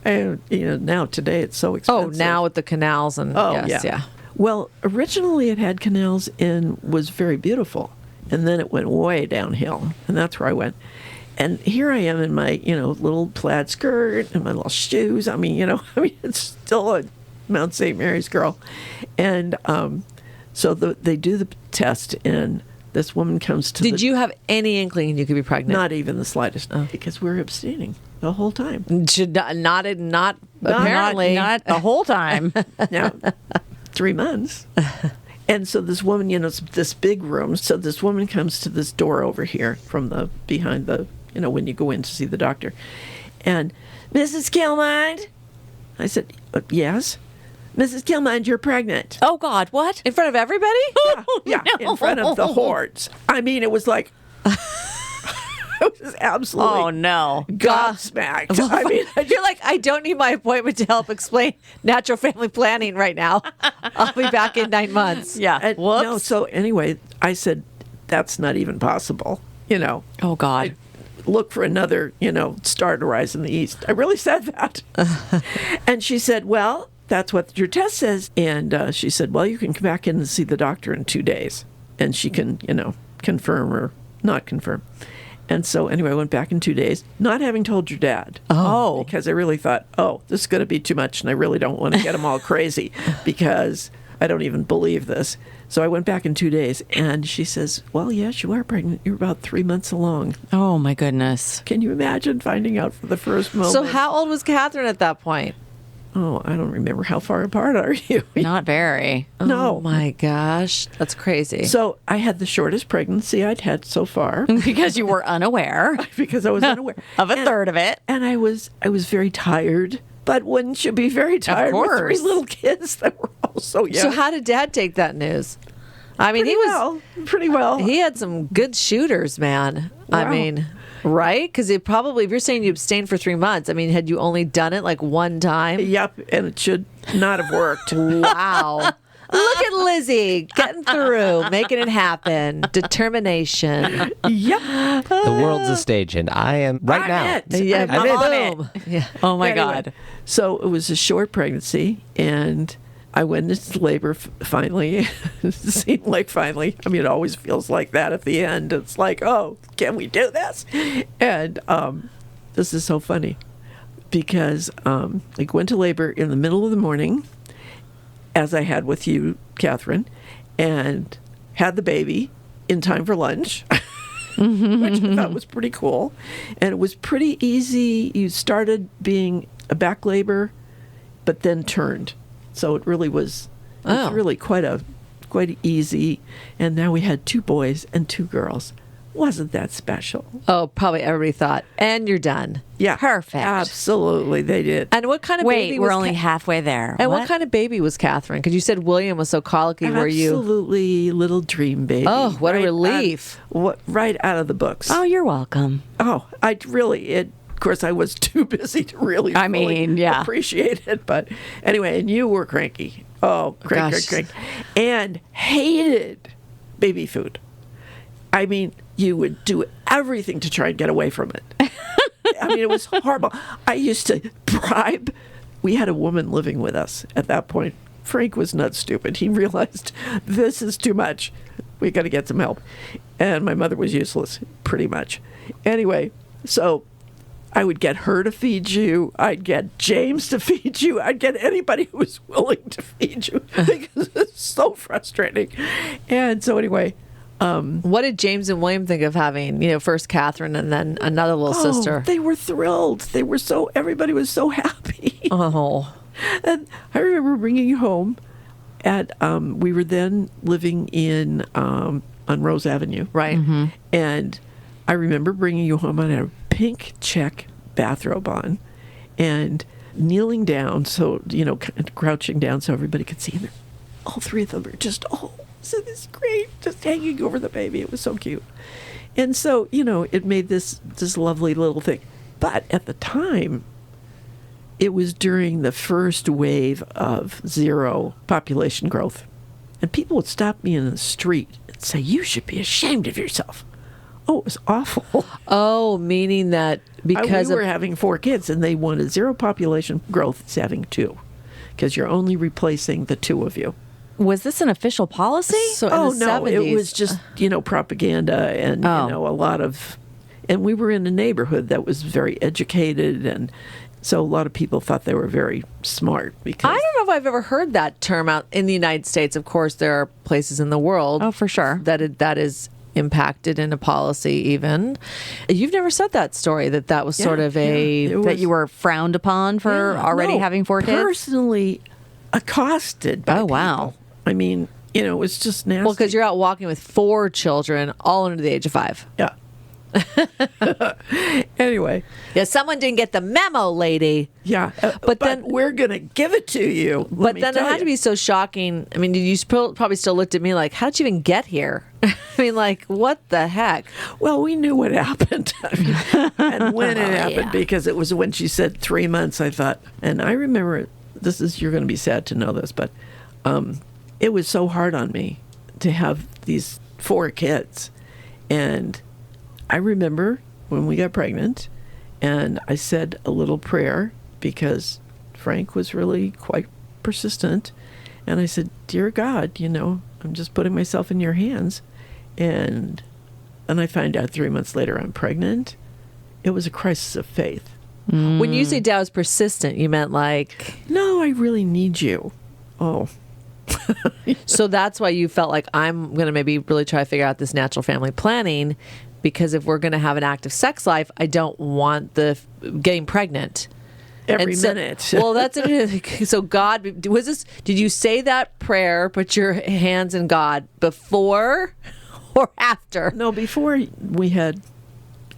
And now today it's so Oh, expensive. now with the canals and yes, yeah. Well, originally it had canals and was very beautiful, and then it went way downhill, and that's where I went. And here I am in my, little plaid skirt and my little shoes. I mean, it's still a Mount St. Mary's girl. And so they do the test, and this woman comes to Did you have any inkling you could be pregnant? Not even the slightest, because we were abstaining the whole time. Not apparently. Not the whole time. Now, 3 months. And so this woman, it's this big room. So this woman comes to this door over here from behind the, when you go in to see the doctor. And, Mrs. Killmond? I said, yes. Mrs. Killmond, you're pregnant. Oh God, what? In front of everybody? Yeah, in front of the hordes. I mean, it was like, it was absolutely Oh no. gobsmacked. I mean, I feel like I don't need my appointment to help explain natural family planning right now. I'll be back in 9 months. Yeah. And no, so anyway, I said, that's not even possible, Oh God. look for another, star to rise in the east. I really said that. And she said, well, that's what your test says. And she said, well, you can come back in and see the doctor in 2 days. And she can, confirm or not confirm. And so anyway, I went back in 2 days, not having told your dad. Oh. Because I really thought, this is going to be too much. And I really don't want to get him all crazy because I don't even believe this. So I went back in 2 days, and she says, well, yes, you are pregnant. You're about 3 months along. Oh, my goodness. Can you imagine finding out for the first moment? So how old was Katherine at that point? Oh, I don't remember. How far apart are you? Not very. No. Oh, my gosh. That's crazy. So I had the shortest pregnancy I'd had so far Because you were unaware because I was unaware. of a third of it. And I was very tired. But wouldn't you be very tired with 3 course. little kids that were all so young? So how did Dad take that news? I mean, pretty well. he had some good shooters, man. I Wow. mean, right? Because if you're saying you abstained for 3 months, I mean, had you only done it like one time? Yep, and it should not have worked. Wow. Look at Lizzie getting through, making it happen. Determination. Yep. The world's a stage, and I am right I'm now. it. Yeah, I'm in. boom. Yeah. Oh, my Anyway, God. So it was a short pregnancy, and I went into labor finally. It seemed like finally. I mean, it always feels like that at the end. It's like, oh, can we do this? And this is so funny because I went to labor in the middle of the morning, as I had with you, Katherine, and had the baby in time for lunch. Which I thought was pretty cool. And it was pretty easy. You started being a back labor, but then turned. So it really was really quite easy. And now we had 2 boys and 2 girls. Wasn't that special? Oh, probably everybody thought, and you're done. Yeah. Perfect. Absolutely, they did. And what kind of baby Wait, was we're only halfway there. And what kind of baby was Katherine? Because you said William was so colicky. Were you? Absolutely little dream baby. Oh, what a relief. Right out of the books. Oh, you're welcome. Oh, of course, I was too busy to really fully appreciate it. But anyway, and you were cranky. Oh, crank. And hated baby food. I mean, you would do everything to try and get away from it. I mean, it was horrible. I used to bribe. We had a woman living with us at that point. Frank was not stupid. He realized this is too much. We got to get some help. And my mother was useless, pretty much. Anyway, so I would get her to feed you. I'd get James to feed you. I'd get anybody who was willing to feed you because it's so frustrating. And so anyway, what did James and William think of having, first Katherine and then another little sister? They were thrilled. Everybody was so happy. Oh. And I remember bringing you home we were then living on Rose Avenue. Right. Mm-hmm. And I remember bringing you home on a pink check bathrobe on and kneeling down, crouching down so everybody could see. And all 3 of them were just, isn't this great? Just hanging over the baby. It was so cute. And so, it made this lovely little thing. But at the time, it was during the first wave of zero population growth. And people would stop me in the street and say, you should be ashamed of yourself. Oh, it was awful. Oh, meaning that because we were having 4 kids and they wanted zero population growth is having 2 because you're only replacing the 2 of you. Was this an official policy? So in the 70s, it was just, propaganda and, a lot of, and we were in a neighborhood that was very educated. And so a lot of people thought they were very smart because I don't know if I've ever heard that term out in the United States. Of course, there are places in the world. Oh, for sure. That is impacted in a policy even. You've never said that story, that was sort of that you were frowned upon for already having 4 kids? Personally accosted by wow. people. I mean, it was just nasty. Well, because you're out walking with 4 children, all under the age of 5. Yeah. Anyway. Yeah, someone didn't get the memo, lady. Yeah. But then we're going to give it to you. But then it had to be so shocking. I mean, you probably still looked at me like, how did you even get here? I mean, like, what the heck? Well, we knew what happened. And when it happened, because it was when she said 3 months, I thought, and I remember, you're going to be sad to know this, but it was so hard on me to have these 4 kids. And I remember when we got pregnant, and I said a little prayer because Frank was really quite persistent. And I said, "Dear God, I'm just putting myself in your hands." And I find out 3 months later I'm pregnant. It was a crisis of faith. When you say Dad was persistent, you meant like... No, I really need you. Oh. So that's why you felt like, I'm going to maybe really try to figure out this natural family planning, because if we're going to have an active sex life, I don't want getting pregnant. Every minute. Well, that's interesting. So God, did you say that prayer, put your hands in God, before or after? No, before we had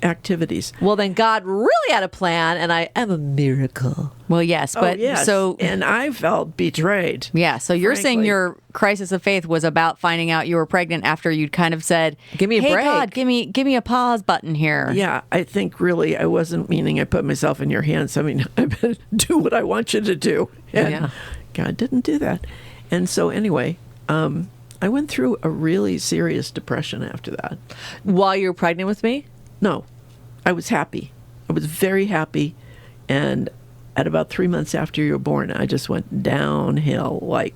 activities. Well, then God really had a plan, and I am a miracle. Well, yes, but yes. so and I felt betrayed. yeah, so you're saying frankly. your crisis of faith was about finding out you were pregnant after you'd kind of said, Give me a hey, break." God, give me a pause button here. Yeah, I think really I wasn't meaning I put myself in your hands. I mean, I better do what I want you to do. And Yeah. God didn't do that. And so anyway, I went through a really serious depression after that. While you were pregnant with me? No, I was happy. I was very happy. And at about 3 months after you were born, I just went downhill like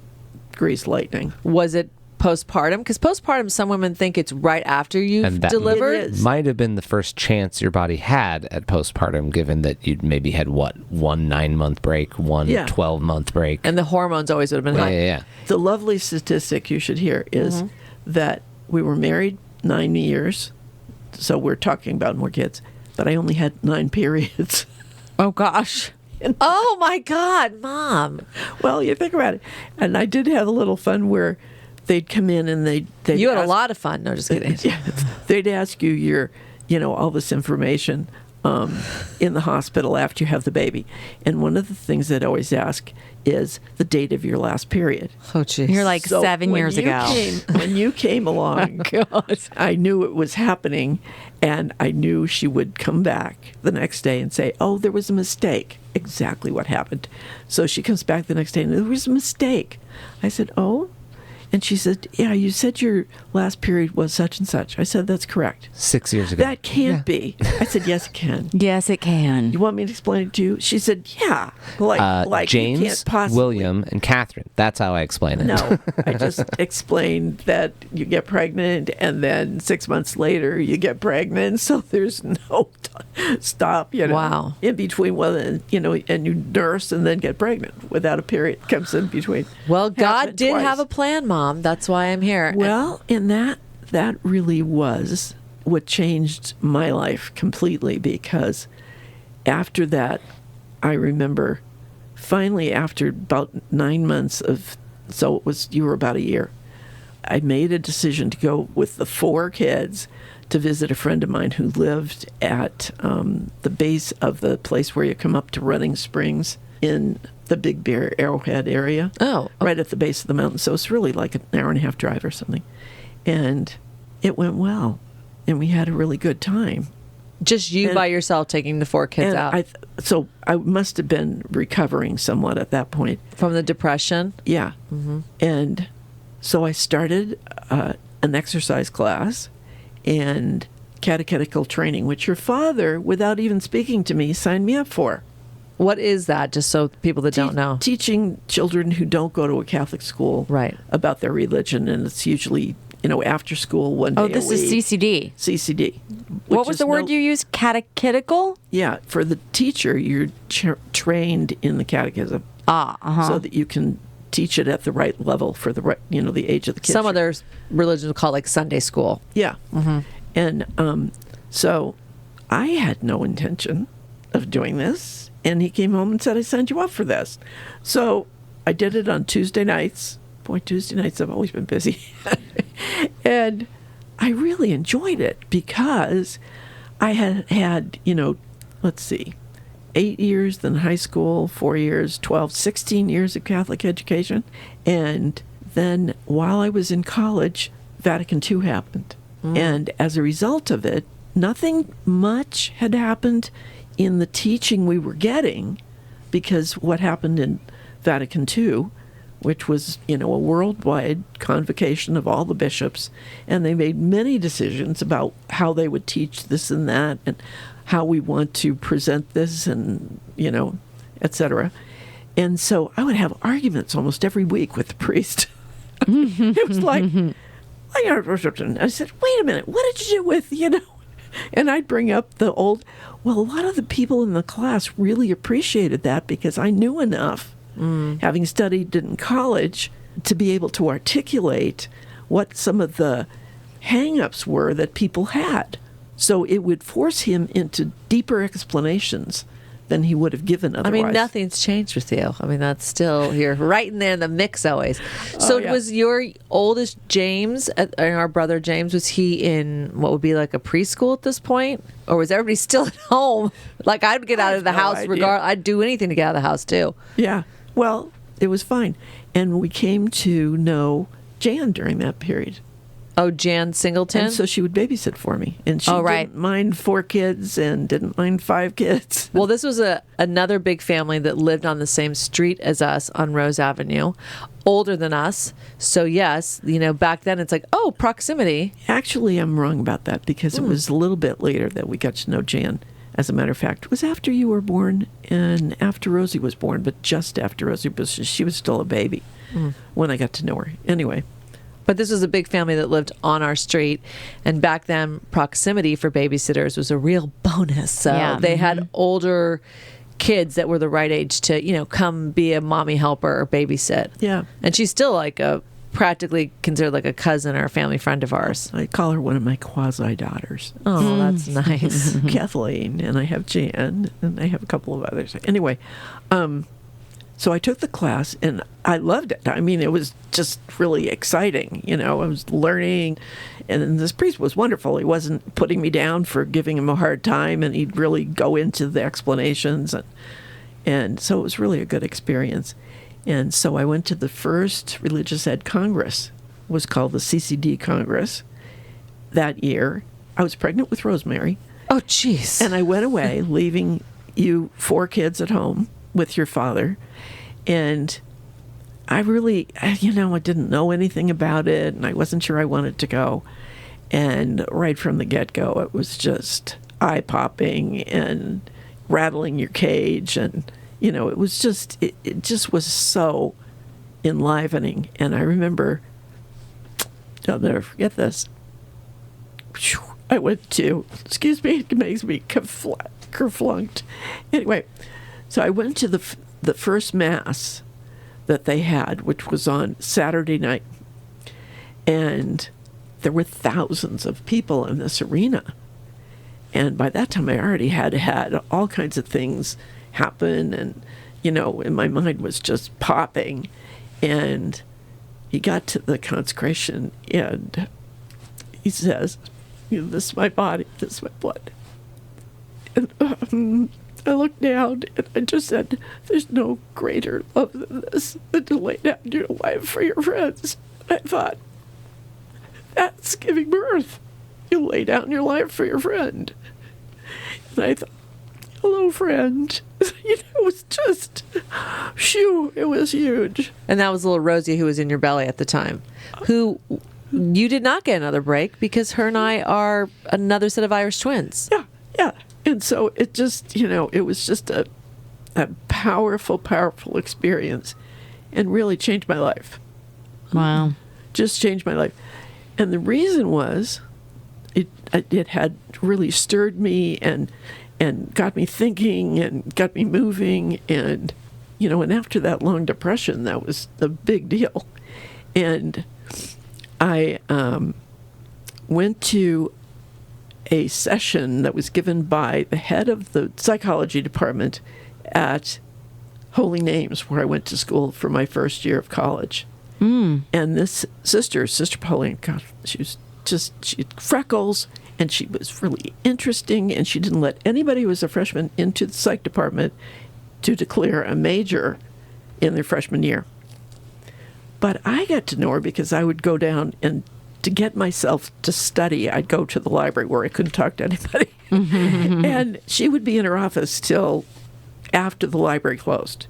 greased lightning. Was it postpartum? Because postpartum, some women think it's right after you've And that delivered. It is. might have been the first chance your body had at postpartum, given that you'd maybe had one 9-month break, one Yeah. 12-month break. And the hormones always would have been yeah, high. yeah. The lovely statistic you should hear is that we were married 9 years. So we're talking about more kids. But I only had 9 periods. Oh, gosh. Oh my God, Mom. Well, you think about it. And I did have a little fun where they'd come in and they'd You had a ask- lot of fun. No, just kidding. Yeah, they'd ask you your, all this information in the hospital after you have the baby. And one of the things they'd always ask is the date of your last period. Oh, jeez. You're like So 7 when years you ago. when you came along, I knew it was happening, and I knew she would come back the next day and say, "Oh, there was a mistake." Exactly what happened. So she comes back the next day and there was a mistake. I said, "Oh?" And she said, "Yeah, you said your last period was such and such." I said, "That's correct." 6 years ago. That can't be. I said, "Yes, it can." Yes, it can. You want me to explain it to you? She said, "Yeah." Like you James, can't possibly. William, and Katherine. That's how I explain it. No, I just explained that you get pregnant and then 6 months later you get pregnant. So there's no stop, Wow. in between. Well, and you nurse and then get pregnant without a period comes in between. Well, God Happened did twice. have a plan, Mom. That's why I'm here. Well, and that really was what changed my life completely, because after that, I remember finally after about 9 months you were about a year, I made a decision to go with the 4 kids to visit a friend of mine who lived at the base of the place where you come up to Running Springs in the Big Bear Arrowhead area. Oh. Right at the base of the mountain. So it's really like an hour and a half drive or something. And it went well. And we had a really good time. Just you And- by yourself taking the 4 kids And out so I must have been recovering somewhat at that point. from the depression. Yeah. And so I started an exercise class and catechetical training, which your father, without even speaking to me, signed me up for. What is that? Just so people that don't know. Teaching children who don't go to a Catholic school Right. about their religion. And it's usually, after school one day Oh, a this week. is CCD. CCD. What which was is the word you used? Catechetical? Yeah, for the teacher, you're trained in the catechism so that you can teach it at the right level for the right, the age of the kids. Some other religions call like Sunday school. Yeah. And so I had no intention of doing this. And he came home and said, "I signed you up for this." So I did it on Tuesday nights. Boy, Tuesday nights have always been busy. And I really enjoyed it because I had, let's see, 8 years in high school, 4 years, 12, 16 years of Catholic education. And then while I was in college, Vatican II happened. And as a result of it, nothing much had happened in the teaching we were getting, because what happened in Vatican II which was, a worldwide convocation of all the bishops, and they made many decisions about how they would teach this and that, and how we want to present this, and, etc. And so I would have arguments almost every week with the priest. It was like, I said, wait a minute, what did you do with, And I'd bring up a lot of the people in the class really appreciated that because I knew enough, having studied in college, to be able to articulate what some of the hang-ups were that people had. So it would force him into deeper explanations than he would have given otherwise. I mean, nothing's changed with you. I mean, that's still, you're right in there in the mix always. So was your oldest James, our brother James, was he in what would be like a preschool at this point? Or was everybody still at home? Like, I'd get out of the house I'd do anything to get out of the house too. Yeah. Well, it was fine. And we came to know Jan during that period. Oh, Jan Singleton? And so she would babysit for me. And she didn't mind 4 kids and didn't mind 5 kids. Well, this was another big family that lived on the same street as us on Rose Avenue, older than us. So, yes, back then it's like, oh, proximity. Actually, I'm wrong about that because it was a little bit later that we got to know Jan. As a matter of fact, it was after you were born and after Rosie was born, but just after Rosie, because she was still a baby when I got to know her. Anyway. But this was a big family that lived on our street. And back then, proximity for babysitters was a real bonus. So they had older kids that were the right age to, come be a mommy helper or babysit. Yeah. And she's still like practically considered like a cousin or a family friend of ours. I call her one of my quasi-daughters. Oh, that's nice. Kathleen, and I have Jan, and I have a couple of others. Anyway, so I took the class, and I loved it. I mean, it was just really exciting. I was learning, and this priest was wonderful. He wasn't putting me down for giving him a hard time, and he'd really go into the explanations. And so it was really a good experience. And so I went to the first Religious Ed Congress. It was called the CCD Congress that year. I was pregnant with Rosemary. Oh, jeez. And I went away, leaving you 4 kids at home with your father. And I really, I didn't know anything about it, and I wasn't sure I wanted to go. And right from the get-go, it was just eye-popping and rattling your cage. And, it was just, it just was so enlivening. And I remember, I'll never forget this. I went to, it makes me kerflunked. Anyway, so I went to the first Mass that they had, which was on Saturday night. And there were thousands of people in this arena. And by that time, I already had all kinds of things happen. And, and my mind was just popping. And he got to the consecration, and he says, this is my body, this is my blood. And I looked down and I just said, there's no greater love than this, than to lay down your life for your friends. And I thought, that's giving birth. You lay down your life for your friend. And I thought, hello, friend. It was just, it was huge. And that was little Rosie, who was in your belly at the time, who you did not get another break because her and I are another set of Irish twins. Yeah. And so it just, it was just a powerful, powerful experience and really changed my life. Wow. Just changed my life. And the reason was it had really stirred me and got me thinking and got me moving. And, and after that long depression, that was a big deal. And I went to a session that was given by the head of the psychology department at Holy Names, where I went to school for my first year of college. And this Sister Pauline, God, she had freckles, and she was really interesting, and she didn't let anybody who was a freshman into the psych department to declare a major in their freshman year. But I got to know her because I would go down, and to get myself to study, I'd go to the library where I couldn't talk to anybody. And she would be in her office till after the library closed.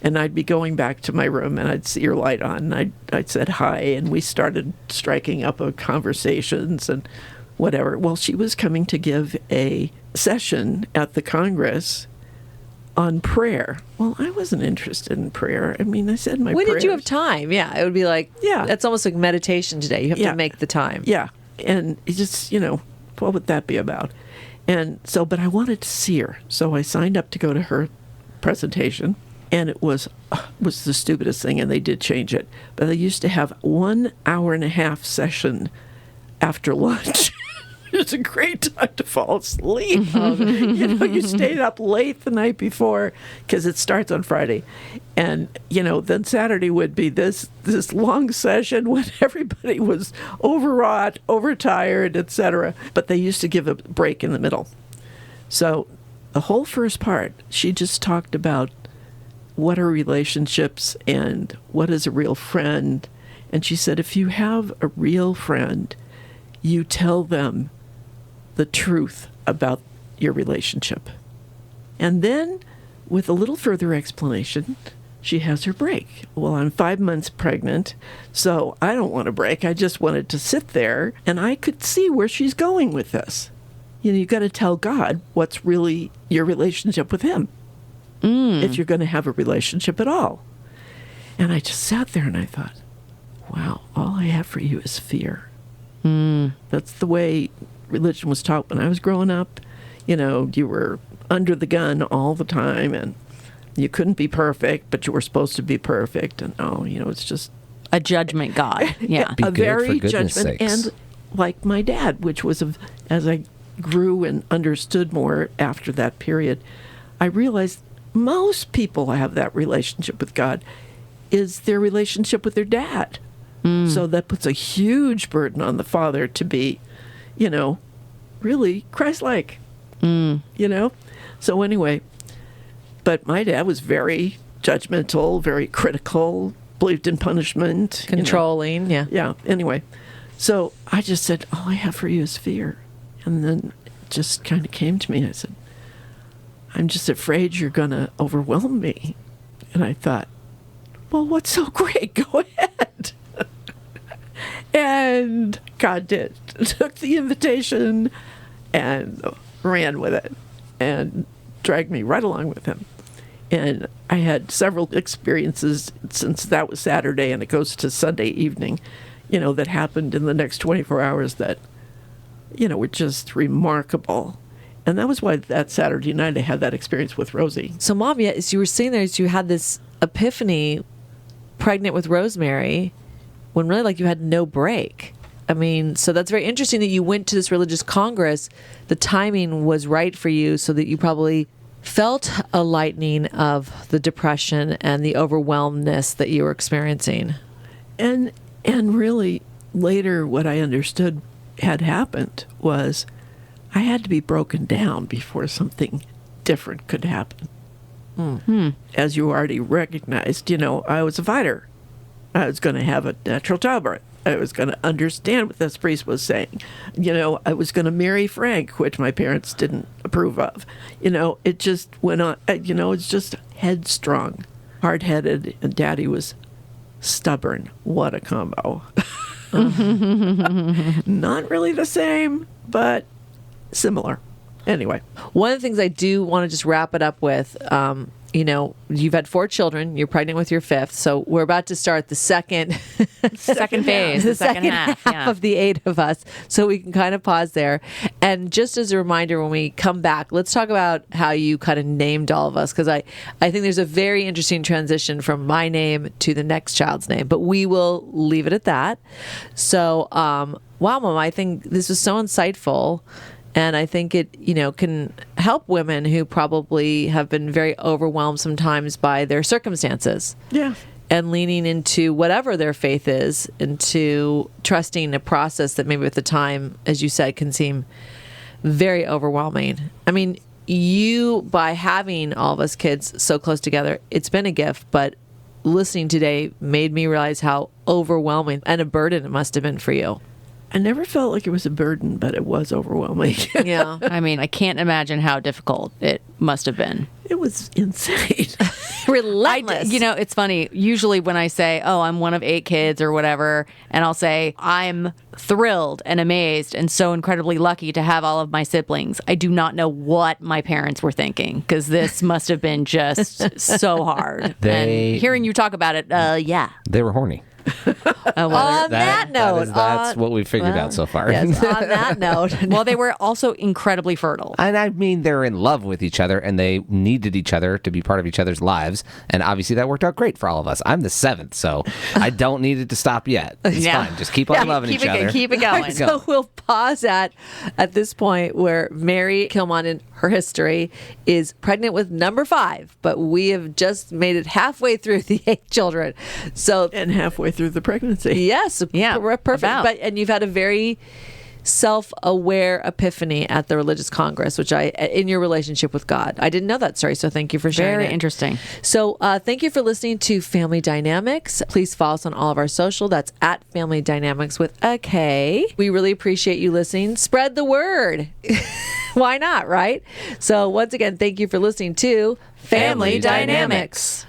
And I'd be going back to my room, and I'd see her light on, and I'd said hi, and we started striking up conversations and whatever. Well, she was coming to give a session at the Congress on prayer. Well, I wasn't interested in prayer. I mean, I said my When prayers. did you have time? Yeah, it would be like, Yeah. that's almost like meditation today. You have to make the time. Yeah. And it just, what would that be about? And so, but I wanted to see her. So I signed up to go to her presentation. And it was the stupidest thing, and they did change it. But they used to have 1 hour and a half session after lunch. It's a great time to fall asleep. You stayed up late the night before because it starts on Friday. And, then Saturday would be this long session when everybody was overwrought, overtired, etc. But they used to give a break in the middle. So the whole first part, she just talked about what are relationships and what is a real friend. And she said, if you have a real friend, you tell them the truth about your relationship. And then, with a little further explanation, she has her break. Well, I'm 5 months pregnant, so I don't want a break. I just wanted to sit there, and I could see where she's going with this. You got to tell God what's really your relationship with him, if you're going to have a relationship at all. And I just sat there and I thought, wow, all I have for you is fear. That's the way religion was taught when I was growing up. You were under the gun all the time, and you couldn't be perfect, but you were supposed to be perfect. And it's just A judgment God. Yeah. Be a good, very for goodness judgment. sakes. And like my dad, which was as I grew and understood more after that period, I realized most people have that relationship with God is their relationship with their dad. So that puts a huge burden on the father to be, really Christ-like, So anyway, but my dad was very judgmental, very critical, believed in punishment. Controlling, yeah. Yeah, anyway. So I just said, all I have for you is fear. And then it just kind of came to me. I said, I'm just afraid you're going to overwhelm me. And I thought, well, what's so great? Go ahead. And God did. Took the invitation and ran with it and dragged me right along with him. And I had several experiences since that was Saturday and it goes to Sunday evening, that happened in the next 24 hours that, were just remarkable. And that was why that Saturday night I had that experience with Rosie. So, Mom, as you were sitting there, as you had this epiphany pregnant with Rosemary, when really you had no break. I mean, so that's very interesting that you went to this religious congress. The timing was right for you so that you probably felt a lightening of the depression and the overwhelmedness that you were experiencing. And really, later what I understood had happened was I had to be broken down before something different could happen. As you already recognized, I was a fighter. I was going to have a natural childbirth. I was going to understand what this priest was saying. I was going to marry Frank, which my parents didn't approve of. It just went on. It's just headstrong, hard-headed, and Daddy was stubborn. What a combo. Not really the same, but similar. Anyway. One of the things I do want to just wrap it up with, you've had 4 children. You're pregnant with your 5th. So we're about to start the second phase, the second half of the 8 of us. So we can kind of pause there. And just as a reminder, when we come back, let's talk about how you kind of named all of us. Because I think there's a very interesting transition from my name to the next child's name. But we will leave it at that. So, wow, Mom, I think this was so insightful. And I think it, can help women who probably have been very overwhelmed sometimes by their circumstances. Yeah. And leaning into whatever their faith is, into trusting a process that maybe at the time, as you said, can seem very overwhelming. I mean, you, by having all of us kids so close together, it's been a gift, but listening today made me realize how overwhelming and a burden it must have been for you. I never felt like it was a burden, but it was overwhelming. Yeah. I mean, I can't imagine how difficult it must have been. It was insane. Relentless. It's funny. Usually when I say, oh, I'm one of 8 kids or whatever, and I'll say, I'm thrilled and amazed and so incredibly lucky to have all of my siblings. I do not know what my parents were thinking, because this must have been just so hard. And hearing you talk about it, yeah. They were horny. On that note. That's what we figured out so far. Yes, on that note. Well, they were also incredibly fertile. And I mean, they're in love with each other and they needed each other to be part of each other's lives. And obviously that worked out great for all of us. I'm the 7th, so I don't need it to stop yet. It's fine. Just keep on loving each other. Keep it going. So we'll pause at this point where Mary Killmond in her history is pregnant with number 5, but we have just made it halfway through the 8 children. So And halfway through the pregnancy. yes, Yeah, perfect. about. And you've had a very self-aware epiphany at the religious congress, which in your relationship with God. I didn't know that story, so thank you for sharing Very it. interesting. So thank you for listening to Family Dynamics. Please follow us on all of our social. That's at Family Dynamics with a K. We really appreciate you listening. Spread the word. Why not, right? So once again, thank you for listening to Family Dynamics.